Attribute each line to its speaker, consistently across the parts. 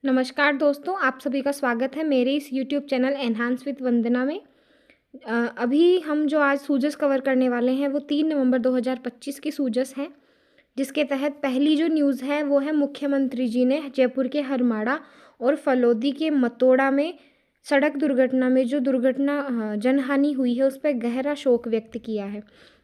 Speaker 1: नमस्कार दोस्तों, आप सभी का स्वागत है मेरे इस यूट्यूब चैनल एनहांस विद वंदना में। अभी हम जो आज सूजस कवर करने वाले हैं वो 3 नवंबर 2025 की सूजस हैं, जिसके तहत पहली जो न्यूज़ है वो है मुख्यमंत्री जी ने जयपुर के हरमाड़ा और फलोदी के मतोड़ा में सड़क दुर्घटना में जो जनहानि हुई है उस पर गहरा शोक व्यक्त किया है।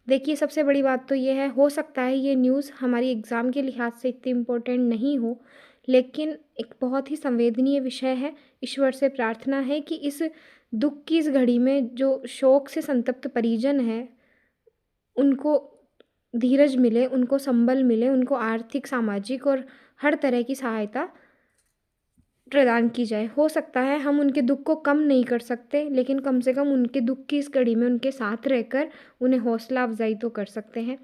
Speaker 1: देखिए, सबसे बड़ी बात तो ये है, हो सकता है ये न्यूज़ हमारी एग्ज़ाम के लिहाज से इतनी इम्पोर्टेंट नहीं हो, लेकिन एक बहुत ही संवेदनीय विषय है। ईश्वर से प्रार्थना है कि इस दुःख की इस घड़ी में जो शोक से संतप्त परिजन हैं, उनको धीरज मिले, उनको संबल मिले, उनको आर्थिक, सामाजिक और हर तरह की सहायता प्रदान की जाए। हो सकता है हम उनके दुःख को कम नहीं कर सकते, लेकिन कम से कम उनके दुःख की इस घड़ी में उनके साथ रहकर उन्हें हौसला अफ़ज़ाई तो कर सकते हैं।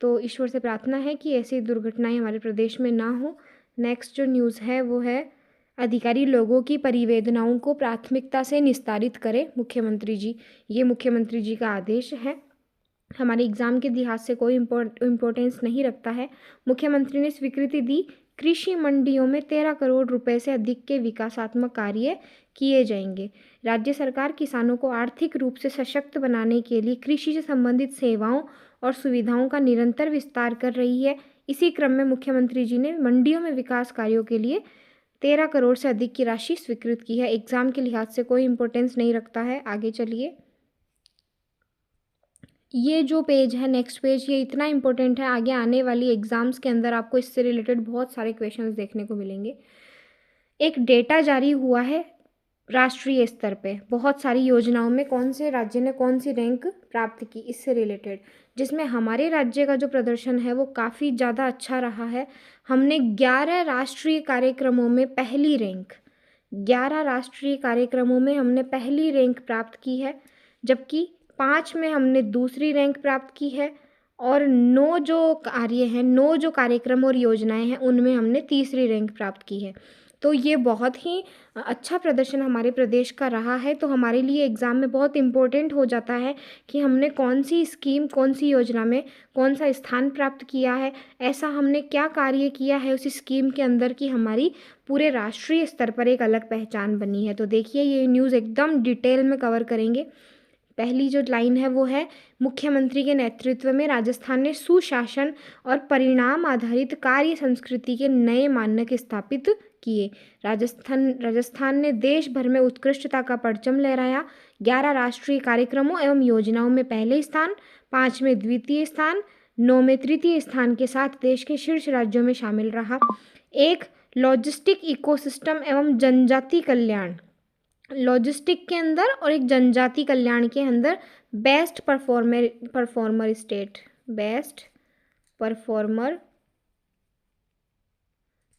Speaker 1: तो ईश्वर से प्रार्थना है कि ऐसी दुर्घटनाएँ हमारे प्रदेश में ना हो। नेक्स्ट जो न्यूज़ है वो है, अधिकारी लोगों की परिवेदनाओं को प्राथमिकता से निस्तारित करें मुख्यमंत्री जी। ये मुख्यमंत्री जी का आदेश है, हमारे एग्ज़ाम के लिहाज से कोई इम्पोर्टेंस नहीं रखता है। मुख्यमंत्री ने स्वीकृति दी, कृषि मंडियों में 13 करोड़ रुपए से अधिक के विकासात्मक कार्य किए जाएंगे। राज्य सरकार किसानों को आर्थिक रूप से सशक्त बनाने के लिए कृषि से संबंधित सेवाओं और सुविधाओं का निरंतर विस्तार कर रही है। इसी क्रम में मुख्यमंत्री जी ने मंडियों में विकास कार्यों के लिए 13 करोड़ से अधिक की राशि स्वीकृत की है। एग्ज़ाम के लिहाज से कोई इम्पोर्टेंस नहीं रखता है। आगे चलिए, ये जो पेज है, नेक्स्ट पेज, ये इतना इम्पोर्टेंट है, आगे आने वाली एग्ज़ाम्स के अंदर आपको इससे रिलेटेड बहुत सारे क्वेश्चंस देखने को मिलेंगे। एक डेटा जारी हुआ है राष्ट्रीय स्तर पे, बहुत सारी योजनाओं में कौन से राज्य ने कौन सी रैंक प्राप्त की, इससे रिलेटेड, जिसमें हमारे राज्य का जो प्रदर्शन है वो काफ़ी ज़्यादा अच्छा रहा है। हमने 11 राष्ट्रीय कार्यक्रमों में पहली रैंक 11 राष्ट्रीय कार्यक्रमों में हमने पहली रैंक प्राप्त की है, जबकि 5 में हमने दूसरी रैंक प्राप्त की है और 9 जो कार्यक्रम और योजनाएं हैं उनमें हमने तीसरी रैंक प्राप्त की है। तो ये बहुत ही अच्छा प्रदर्शन हमारे प्रदेश का रहा है। तो हमारे लिए एग्ज़ाम में बहुत इम्पोर्टेंट हो जाता है कि हमने कौन सी स्कीम, कौन सी योजना में कौन सा स्थान प्राप्त किया है, ऐसा हमने क्या कार्य किया है उस स्कीम के अंदर कि हमारी पूरे राष्ट्रीय स्तर पर एक अलग पहचान बनी है। तो देखिए, ये न्यूज़ एकदम डिटेल में कवर करेंगे। पहली जो लाइन है वो है, मुख्यमंत्री के नेतृत्व में राजस्थान ने सुशासन और परिणाम आधारित कार्य संस्कृति के नए मानक स्थापित किए। राजस्थान ने देश भर में उत्कृष्टता का परचम लहराया। 11 राष्ट्रीय कार्यक्रमों एवं योजनाओं में पहले स्थान, 5 में द्वितीय स्थान, 9 में तृतीय स्थान के साथ देश के शीर्ष राज्यों में शामिल रहा। एक लॉजिस्टिक इकोसिस्टम एवं जनजाति कल्याण, लॉजिस्टिक के अंदर और एक जनजाति कल्याण के अंदर बेस्ट परफॉर्मर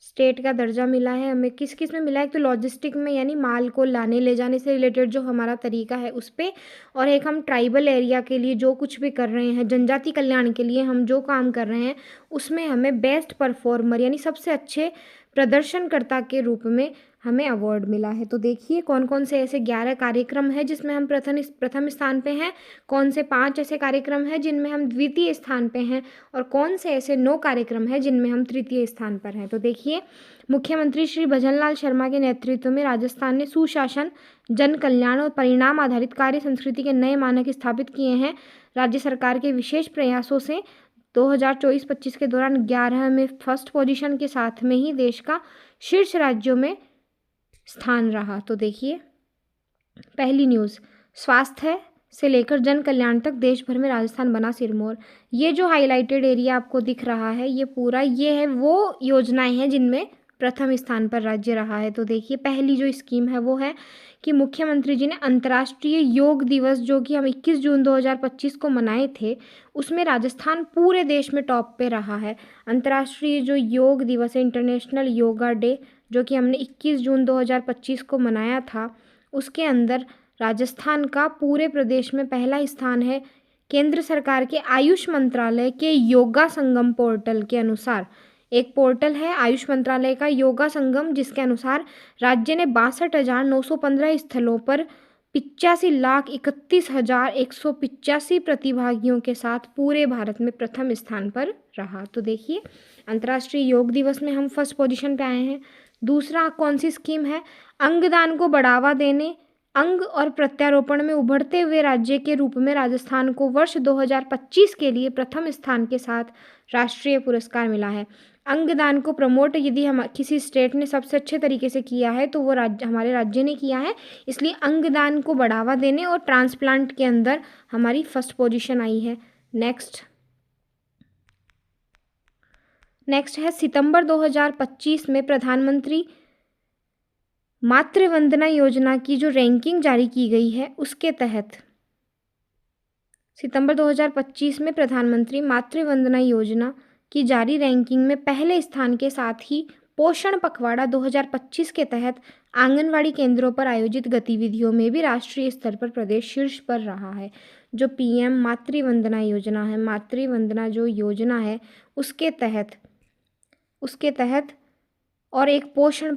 Speaker 1: स्टेट का दर्जा मिला है हमें। किस किस में मिला है? एक तो लॉजिस्टिक में, यानी माल को लाने ले जाने से रिलेटेड जो हमारा तरीका है उस पे, और एक हम ट्राइबल एरिया के लिए जो कुछ भी कर रहे हैं, जनजाति कल्याण के लिए हम जो काम कर रहे हैं उसमें हमें बेस्ट परफॉर्मर यानी सबसे अच्छे प्रदर्शनकर्ता के रूप में हमें अवार्ड मिला है। तो देखिए, कौन कौन से ऐसे 11 कार्यक्रम हैं जिसमें हम प्रथम स्थान पे हैं, कौन से 5 ऐसे कार्यक्रम हैं जिनमें हम द्वितीय स्थान पे हैं, और कौन से ऐसे 9 कार्यक्रम हैं जिनमें हम तृतीय स्थान पर हैं। तो देखिए, मुख्यमंत्री श्री भजनलाल शर्मा के नेतृत्व में राजस्थान ने सुशासन, जन कल्याण और परिणाम आधारित कार्य संस्कृति के नए मानक स्थापित किए हैं। राज्य सरकार के विशेष प्रयासों से 2024-25 के दौरान 11 में फर्स्ट पोजीशन के साथ में ही देश का शीर्ष राज्यों में स्थान रहा। तो देखिए, पहली न्यूज़, स्वास्थ्य से लेकर जन कल्याण तक देश भर में राजस्थान बना सिरमौर। ये जो हाईलाइटेड एरिया आपको दिख रहा है, ये पूरा ये है वो योजनाएं हैं जिनमें प्रथम स्थान पर राज्य रहा है। तो देखिए, पहली जो स्कीम है वो है कि मुख्यमंत्री जी ने अंतर्राष्ट्रीय योग दिवस, जो कि हम 21 जून 2025 को मनाए थे, उसमें राजस्थान पूरे देश में टॉप पे रहा है। अंतर्राष्ट्रीय जो योग दिवस है, इंटरनेशनल योगा डे, जो कि हमने 21 जून 2025 को मनाया था, उसके अंदर राजस्थान का पूरे प्रदेश में पहला स्थान है। केंद्र सरकार के आयुष मंत्रालय के योगा संगम पोर्टल के अनुसार, एक पोर्टल है आयुष मंत्रालय का योगा संगम, जिसके अनुसार राज्य ने 62,915 स्थलों पर 85,31,185 प्रतिभागियों के साथ पूरे भारत में प्रथम स्थान पर रहा। तो देखिए, अंतर्राष्ट्रीय योग दिवस में हम फर्स्ट पोजीशन पे आए हैं। दूसरा कौन सी स्कीम है? अंगदान को बढ़ावा देने, अंग और प्रत्यारोपण में उभरते हुए राज्य के रूप में राजस्थान को वर्ष 2025 के लिए प्रथम स्थान के साथ राष्ट्रीय पुरस्कार मिला है। अंगदान को प्रमोट यदि हम किसी स्टेट ने सबसे अच्छे तरीके से किया है तो वो हमारे राज्य ने किया है, इसलिए अंगदान को बढ़ावा देने और ट्रांसप्लांट के अंदर हमारी फर्स्ट पोजीशन आई है। नेक्स्ट है सितंबर 2025 में प्रधानमंत्री मातृ वंदना योजना की जो रैंकिंग जारी की गई है उसके तहत सितंबर 2025 में प्रधानमंत्री मातृ वंदना योजना की जारी रैंकिंग में पहले स्थान के साथ ही पोषण पखवाड़ा 2025 के तहत आंगनवाड़ी केंद्रों पर आयोजित गतिविधियों में भी राष्ट्रीय स्तर पर प्रदेश शीर्ष पर रहा है। जो पीएम मातृ वंदना योजना है, मातृ वंदना जो योजना है उसके तहत और एक पोषण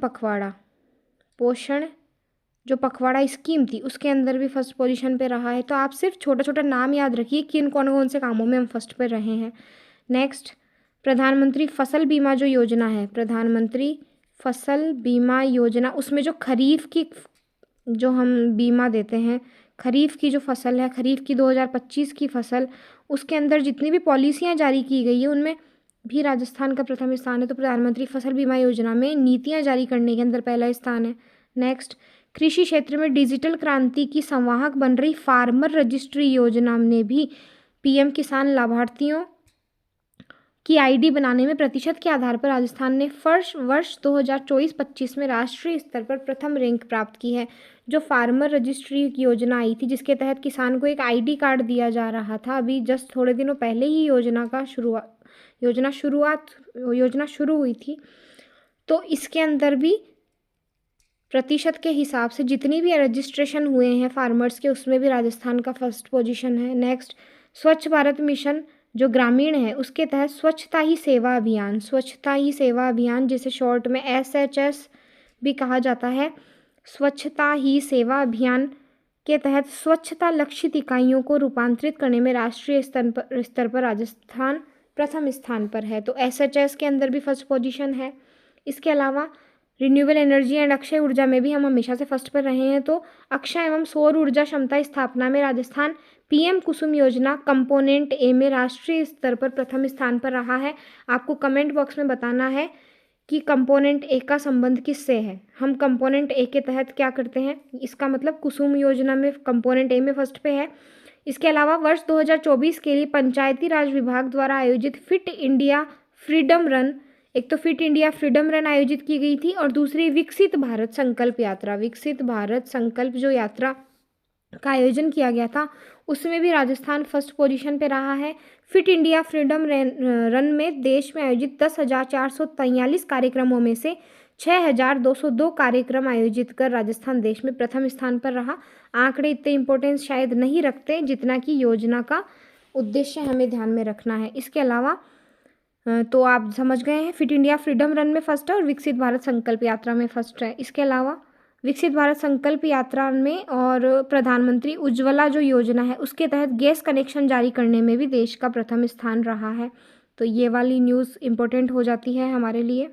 Speaker 1: जो पखवाड़ा स्कीम थी उसके अंदर भी फर्स्ट पोजीशन पे रहा है। तो आप सिर्फ छोटा छोटा नाम याद रखिए कि कौन कौन से कामों में हम फर्स्ट पे रहे हैं। नेक्स्ट, प्रधानमंत्री फसल बीमा जो योजना है, प्रधानमंत्री फसल बीमा योजना, उसमें जो खरीफ की जो हम बीमा देते हैं, खरीफ की जो फसल है, खरीफ की 2025 की फसल, उसके अंदर जितनी भी पॉलिसियाँ जारी की गई है उनमें भी राजस्थान का प्रथम स्थान है। तो प्रधानमंत्री फसल बीमा योजना में नीतियाँ जारी करने के अंदर पहला स्थान है। नेक्स्ट, कृषि क्षेत्र में डिजिटल क्रांति की संवाहक बन रही फार्मर रजिस्ट्री योजना ने भी पीएम किसान लाभार्थियों की आईडी बनाने में प्रतिशत के आधार पर राजस्थान ने वर्ष 2024-25 में राष्ट्रीय स्तर पर प्रथम रैंक प्राप्त की है। जो फार्मर रजिस्ट्री योजना आई थी जिसके तहत किसान को एक आईडी कार्ड दिया जा रहा था, अभी जस्ट थोड़े दिनों पहले ही योजना शुरू हुई थी। तो इसके अंदर भी प्रतिशत के हिसाब से जितनी भी रजिस्ट्रेशन हुए हैं फार्मर्स के उसमें भी राजस्थान का फर्स्ट पोजीशन है। नेक्स्ट, स्वच्छ भारत मिशन जो ग्रामीण है उसके तहत स्वच्छता ही सेवा अभियान जिसे शॉर्ट में SHS भी कहा जाता है, स्वच्छता ही सेवा अभियान के तहत स्वच्छता लक्षित इकाइयों को रूपांतरित करने में राष्ट्रीय स्तर पर राजस्थान प्रथम स्थान पर है। तो SHS के अंदर भी फर्स्ट पोजीशन है। इसके अलावा रिन्यूएबल एनर्जी एंड अक्षय ऊर्जा में भी हम हमेशा से फर्स्ट पर रहे हैं। तो अक्षय एवं सौर ऊर्जा क्षमता स्थापना में राजस्थान पीएम कुसुम योजना कंपोनेंट ए में राष्ट्रीय स्तर पर प्रथम स्थान पर रहा है। आपको कमेंट बॉक्स में बताना है कि कंपोनेंट ए का संबंध किससे है। हम कंपोनेंट ए के तहत क्या करते हैं, इसका मतलब कुसुम योजना में कंपोनेंट ए में फर्स्ट पे है। इसके अलावा वर्ष 2024 के लिए पंचायती राज विभाग द्वारा आयोजित फिट इंडिया फ्रीडम रन, एक तो फिट इंडिया फ्रीडम रन आयोजित की गई थी और दूसरी विकसित भारत संकल्प जो यात्रा का आयोजन किया गया था उसमें भी राजस्थान फर्स्ट पोजीशन पे रहा है। फिट इंडिया फ्रीडम रन में देश में आयोजित 10,443 कार्यक्रमों में से 6,202 कार्यक्रम आयोजित कर राजस्थान देश में प्रथम स्थान पर रहा। आंकड़े इतने इम्पोर्टेंस शायद नहीं रखते जितना कि योजना का उद्देश्य हमें ध्यान में रखना है। इसके अलावा तो आप समझ गए हैं, फिट इंडिया फ्रीडम रन में फर्स्ट है और विकसित भारत संकल्प यात्रा में फर्स्ट है। इसके अलावा विकसित भारत संकल्प यात्रा में और प्रधानमंत्री उज्ज्वला जो योजना है उसके तहत गैस कनेक्शन जारी करने में भी देश का प्रथम स्थान रहा है। तो ये वाली न्यूज़ इम्पोर्टेंट हो जाती है हमारे लिए।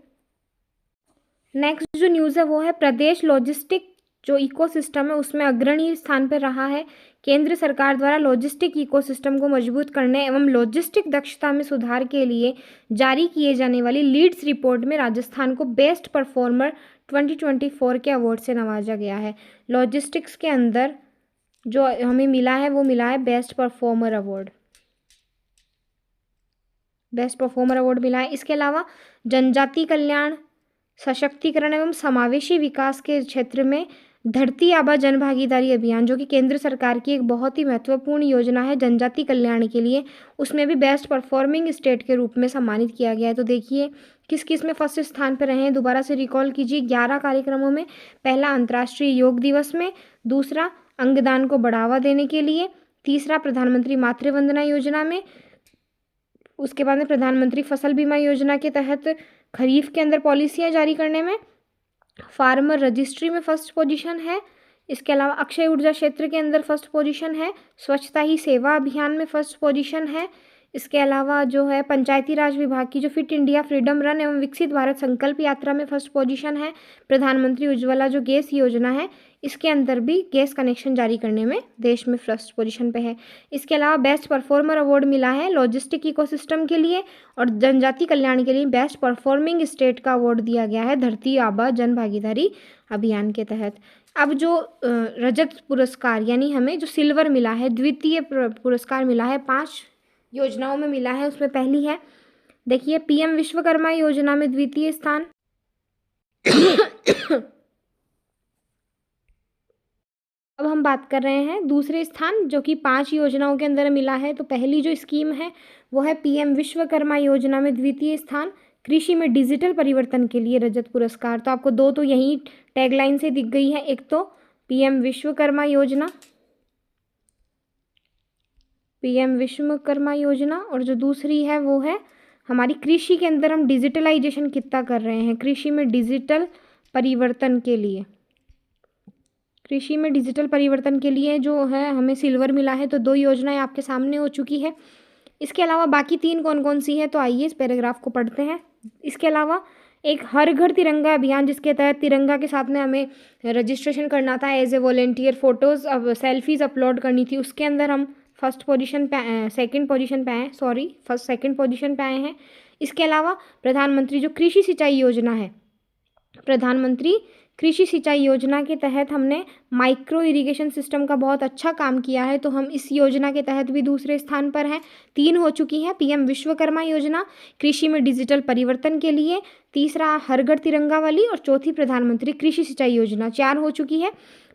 Speaker 1: नेक्स्ट जो न्यूज़ है वो है प्रदेश लॉजिस्टिक जो इकोसिस्टम है उसमें अग्रणी स्थान पर रहा है। केंद्र सरकार द्वारा लॉजिस्टिक इकोसिस्टम को मजबूत करने एवं लॉजिस्टिक दक्षता में सुधार के लिए जारी किए जाने वाली लीड्स रिपोर्ट में राजस्थान को बेस्ट परफॉर्मर 2024 के अवार्ड से नवाजा गया है। लॉजिस्टिक्स के अंदर जो हमें मिला है वो मिला है बेस्ट परफॉर्मर अवार्ड मिला है। इसके अलावा जनजाति कल्याण, सशक्तिकरण एवं समावेशी विकास के क्षेत्र में धरती आबा जन भागीदारी अभियान जो कि केंद्र सरकार की एक बहुत ही महत्वपूर्ण योजना है जनजाति कल्याण के लिए, उसमें भी बेस्ट परफॉर्मिंग स्टेट के रूप में सम्मानित किया गया है। तो देखिए किस किस में फर्स्ट स्थान पर रहे हैं, दोबारा से रिकॉल कीजिए। 11 कार्यक्रमों में, पहला अंतर्राष्ट्रीय योग दिवस में, दूसरा अंगदान को बढ़ावा देने के लिए, तीसरा प्रधानमंत्री मातृ वंदना योजना में, उसके बाद में प्रधानमंत्री फसल बीमा योजना के तहत खरीफ के अंदर पॉलिसियाँ जारी करने में, फार्मर रजिस्ट्री में फर्स्ट पोजीशन है। इसके अलावा अक्षय ऊर्जा क्षेत्र के अंदर फर्स्ट पोजीशन है। स्वच्छता ही सेवा अभियान में फर्स्ट पोजीशन है। इसके अलावा जो है पंचायती राज विभाग की जो फिट इंडिया फ्रीडम रन एवं विकसित भारत संकल्प यात्रा में फर्स्ट पोजीशन है। प्रधानमंत्री उज्ज्वला जो गैस योजना है, इसके अंदर भी गैस कनेक्शन जारी करने में देश में फर्स्ट पोजीशन पे है। इसके अलावा बेस्ट परफॉर्मर अवार्ड मिला है लॉजिस्टिक इकोसिस्टम के लिए, और जनजाति कल्याण के लिए बेस्ट परफॉर्मिंग स्टेट का अवार्ड दिया गया है धरती आबा जन भागीदारी अभियान के तहत। अब जो रजत पुरस्कार यानी हमें जो सिल्वर मिला है, द्वितीय पुरस्कार मिला है 5 योजनाओं में मिला है। उसमें पहली है, देखिए, पीएम विश्वकर्मा योजना में द्वितीय स्थान। अब हम बात कर रहे हैं दूसरे स्थान, जो कि 5 योजनाओं के अंदर मिला है। तो पहली जो स्कीम है वो है पीएम विश्वकर्मा योजना में द्वितीय स्थान, कृषि में डिजिटल परिवर्तन के लिए रजत पुरस्कार। तो आपको 2 तो यही टैगलाइन से दिख गई है, एक तो पीएम विश्वकर्मा योजना, पीएम विश्वकर्मा योजना, और जो दूसरी है वो है हमारी कृषि के अंदर हम डिजिटलाइजेशन कितना कर रहे हैं, कृषि में डिजिटल परिवर्तन के लिए। कृषि में डिजिटल परिवर्तन के लिए जो है हमें सिल्वर मिला है। तो 2 योजनाएं आपके सामने हो चुकी है। इसके अलावा बाकी 3 कौन कौन सी है, तो आइए इस पैराग्राफ को पढ़ते हैं। इसके अलावा एक हर घर तिरंगा अभियान, जिसके तहत तिरंगा के साथ में हमें रजिस्ट्रेशन करना था एज ए वॉलेंटियर, फ़ोटोज़ अब सेल्फीज़ अपलोड करनी थी। उसके अंदर हम सेकंड पोजीशन पे आए हैं। इसके अलावा प्रधानमंत्री जो कृषि सिंचाई योजना है, प्रधानमंत्री कृषि सिंचाई योजना के तहत हमने माइक्रो इरिगेशन सिस्टम का बहुत अच्छा काम किया है। तो हम इस योजना के तहत भी दूसरे स्थान पर हैं। 3 हो चुकी हैं, पीएम विश्वकर्मा योजना, कृषि में डिजिटल परिवर्तन के लिए, तीसरा हर घर तिरंगा वाली, और चौथी प्रधानमंत्री कृषि सिंचाई योजना। 4 हो चुकी है।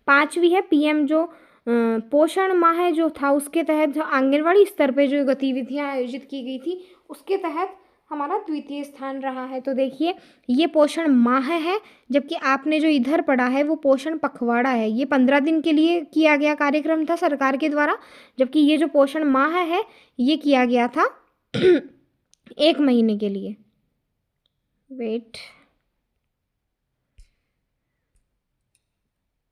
Speaker 1: 5वीं है पीएम जो पोषण माह जो था, उसके तहत जो आंगनवाड़ी स्तर पे जो गतिविधियां आयोजित की गई थी, उसके तहत हमारा द्वितीय स्थान रहा है। तो देखिए, ये पोषण माह है, जबकि आपने जो इधर पढ़ा है वो पोषण पखवाड़ा है। ये 15 दिन के लिए किया गया कार्यक्रम था सरकार के द्वारा, जबकि ये जो पोषण माह है ये किया गया था 1 महीने के लिए।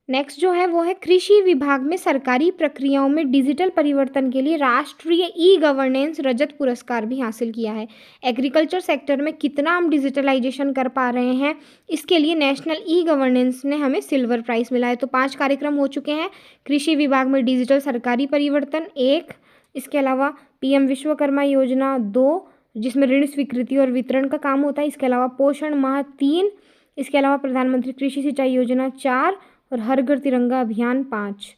Speaker 1: नेक्स्ट जो है वो है कृषि विभाग में सरकारी प्रक्रियाओं में डिजिटल परिवर्तन के लिए राष्ट्रीय ई गवर्नेंस रजत पुरस्कार भी हासिल किया है। एग्रीकल्चर सेक्टर में कितना हम डिजिटलाइजेशन कर पा रहे हैं, इसके लिए नेशनल ई गवर्नेंस ने हमें सिल्वर प्राइज़ मिला है। तो 5 कार्यक्रम हो चुके हैं। कृषि विभाग में डिजिटल सरकारी परिवर्तन 1, इसके अलावा पीएम विश्वकर्मा योजना 2, जिसमें ऋण स्वीकृति और वितरण का काम होता है। इसके अलावा पोषण माह 3, इसके अलावा प्रधानमंत्री कृषि सिंचाई योजना 4, और हर घर तिरंगा अभियान 5।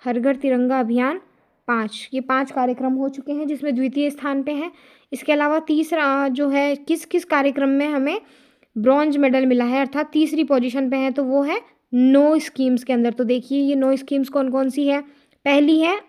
Speaker 1: हर घर तिरंगा अभियान 5, ये 5 कार्यक्रम हो चुके हैं, जिसमें द्वितीय स्थान पे हैं। इसके अलावा तीसरा जो है किस किस कार्यक्रम में हमें ब्रॉन्ज मेडल मिला है, अर्थात तीसरी पोजीशन पे है, तो वो है 9 स्कीम्स के अंदर। तो देखिए ये 9 स्कीम्स कौन कौन सी है। पहली है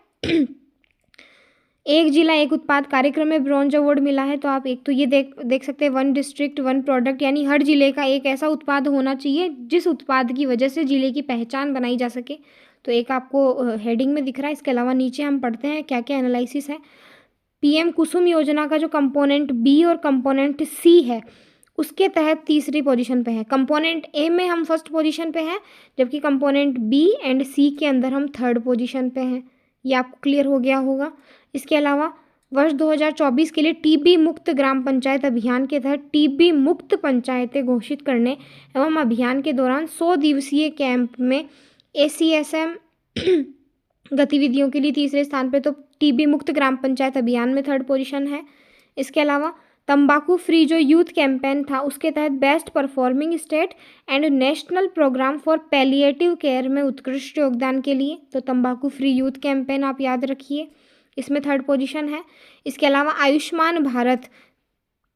Speaker 1: एक जिला एक उत्पाद कार्यक्रम में ब्रॉन्ज अवार्ड मिला है। तो आप एक तो ये देख सकते हैं 1 डिस्ट्रिक्ट 1 प्रोडक्ट, यानी हर जिले का एक ऐसा उत्पाद होना चाहिए जिस उत्पाद की वजह से जिले की पहचान बनाई जा सके। तो एक आपको हेडिंग में दिख रहा है। इसके अलावा नीचे हम पढ़ते हैं क्या क्या एनालिसिस है। पीएम कुसुम योजना का जो कंपोनेंट बी और कंपोनेंट सी है, उसके तहत तीसरी पोजीशन पे है। कंपोनेंट ए में हम फर्स्ट पोजीशन पे हैं, जबकि कंपोनेंट बी एंड सी के अंदर हम थर्ड पोजीशन पे हैं। ये आपको क्लियर हो गया होगा। इसके अलावा वर्ष 2024 के लिए टीबी मुक्त ग्राम पंचायत अभियान के तहत टीबी मुक्त पंचायतें घोषित करने एवं अभियान के दौरान 100 दिवसीय कैंप में ACSM गतिविधियों के लिए तीसरे स्थान पे। तो टीबी मुक्त ग्राम पंचायत अभियान में थर्ड पोजीशन है। इसके अलावा तंबाकू फ्री जो यूथ कैंपेन था, उसके तहत best performing state and national programme for palliative care में उत्कृष्ट योगदान के लिए, तो तंबाकू फ्री यूथ कैंपेन आप याद रखिए, इसमें थर्ड पोजीशन है। इसके अलावा आयुष्मान भारत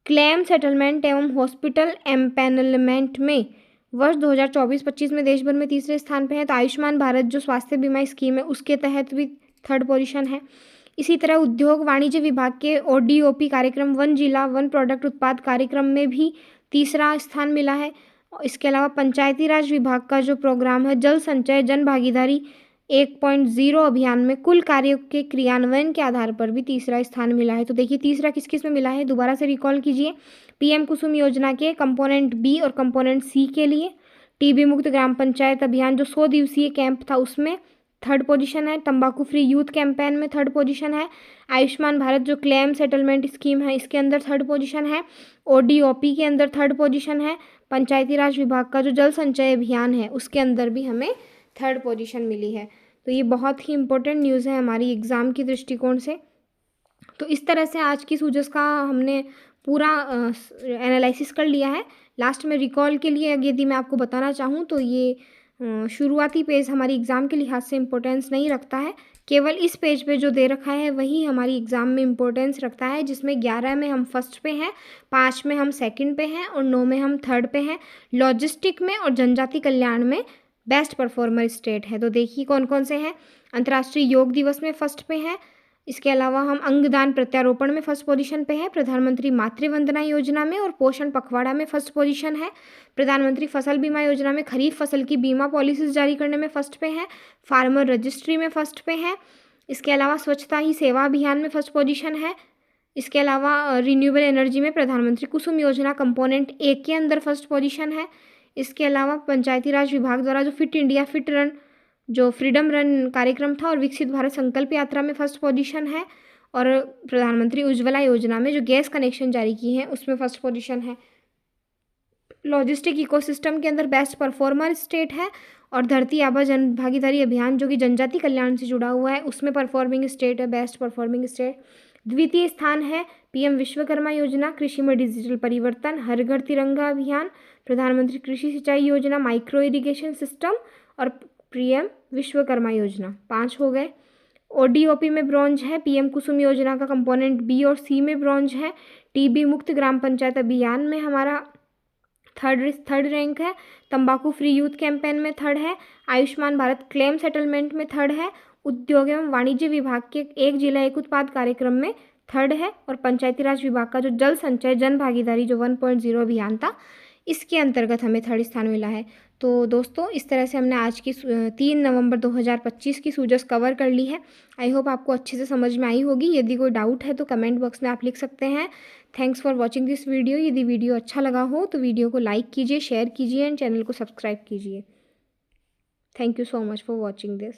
Speaker 1: क्लेम सेटलमेंट एवं हॉस्पिटल एम्पैनलमेंट में वर्ष 2024-25 में देश भर में तीसरे स्थान पे है। तो आयुष्मान भारत जो स्वास्थ्य बीमा स्कीम है, उसके तहत भी थर्ड पोजीशन है। इसी तरह उद्योग वाणिज्य विभाग के ODOP कार्यक्रम 1 जिला 1 प्रोडक्ट उत्पाद कार्यक्रम में भी तीसरा स्थान मिला है। इसके अलावा पंचायती राज विभाग का जो प्रोग्राम है जल संचय जन भागीदारी 1.0 अभियान में कुल कार्यों के क्रियान्वयन के आधार पर भी तीसरा स्थान मिला है। तो देखिए तीसरा किस किस में मिला है, दोबारा से रिकॉल कीजिए। पीएम कुसुम योजना के कंपोनेंट बी और कंपोनेंट सी के लिए, टीबी मुक्त ग्राम पंचायत अभियान जो 100 दिवसीय कैंप था उसमें, थर्ड पोजीशन है। तंबाकू फ्री यूथ कैंपेन में थर्ड पोजीशन है। आयुष्मान भारत जो क्लेम सेटलमेंट स्कीम है इसके अंदर थर्ड पोजीशन है। ODOP के अंदर थर्ड पोजीशन है। पंचायती राज विभाग का जो जल संचय अभियान है उसके अंदर भी हमें थर्ड पोजीशन मिली है। तो ये बहुत ही इंपॉर्टेंट न्यूज़ है हमारी एग्ज़ाम की दृष्टिकोण से। तो इस तरह से आज की सूजस का हमने पूरा एनालिसिस कर लिया है। लास्ट में रिकॉल के लिए यदि मैं आपको बताना चाहूँ तो ये शुरुआती पेज हमारी एग्ज़ाम के लिहाज से इम्पोर्टेंस नहीं रखता है। केवल इस पेज पे जो दे रखा है वही हमारी एग्ज़ाम में इम्पोर्टेंस रखता है, जिसमें 11 में हम फर्स्ट पे हैं, 5 में हम सेकंड पे हैं और 9 में हम थर्ड पे हैं। लॉजिस्टिक में और जनजाति कल्याण में बेस्ट परफॉर्मर स्टेट है। तो देखिए कौन कौन से हैं। अंतर्राष्ट्रीय योग दिवस में फर्स्ट पे हैं। इसके अलावा हम अंगदान प्रत्यारोपण में फर्स्ट पोजीशन पे है। प्रधानमंत्री मातृ वंदना योजना में और पोषण पखवाड़ा में फर्स्ट पोजीशन है। प्रधानमंत्री फसल बीमा योजना में खरीफ फसल की बीमा पॉलिसीज जारी करने में फर्स्ट पे है। फार्मर रजिस्ट्री में फर्स्ट पे है। इसके अलावा स्वच्छता ही सेवा अभियान में फर्स्ट पोजीशन है। इसके अलावा रिन्यूएबल एनर्जी में प्रधानमंत्री कुसुम योजना कंपोनेंट 1 के अंदर फर्स्ट पोजीशन है। इसके अलावा पंचायती राज विभाग द्वारा जो फिट इंडिया फिट रन जो फ्रीडम रन कार्यक्रम था और विकसित भारत संकल्प यात्रा में फर्स्ट पोजीशन है। और प्रधानमंत्री उज्ज्वला योजना में जो गैस कनेक्शन जारी की है उसमें फर्स्ट पोजीशन है। लॉजिस्टिक इकोसिस्टम के अंदर बेस्ट परफॉर्मर स्टेट है। और धरती आबा जन भागीदारी अभियान जो कि जनजाति कल्याण से जुड़ा हुआ है उसमें परफॉर्मिंग स्टेट है, बेस्ट परफॉर्मिंग स्टेट। द्वितीय स्थान है PM विश्वकर्मा योजना, कृषि में डिजिटल परिवर्तन, हर घर तिरंगा अभियान, प्रधानमंत्री कृषि सिंचाई योजना, माइक्रो इरिगेशन सिस्टम और PM विश्वकर्मा योजना। 5 हो गए। ODOP में ब्रॉन्ज है। PM कुसुम योजना का कंपोनेंट B और C में ब्रॉन्ज है। TB मुक्त ग्राम पंचायत अभियान में हमारा थर्ड रैंक है। तंबाकू फ्री यूथ कैंपेन में थर्ड है। आयुष्मान भारत क्लेम सेटलमेंट में थर्ड है। उद्योग एवं वाणिज्य विभाग के एक जिला एक उत्पाद कार्यक्रम में थर्ड है। और पंचायती राज विभाग का जो जल संचय जन भागीदारी जो 1.0 अभियान था इसके अंतर्गत हमें थर्ड स्थान मिला है। तो दोस्तों इस तरह से हमने आज की 3 नवंबर 2025 की सूजस कवर कर ली है। आई होप आपको अच्छे से समझ में आई होगी। यदि कोई डाउट है तो कमेंट बॉक्स में आप लिख सकते हैं। Thanks for watching this video. यदि वीडियो अच्छा लगा हो तो वीडियो को लाइक कीजिए, शेयर कीजिए एंड चैनल को सब्सक्राइब कीजिए। Thank you so much for watching this.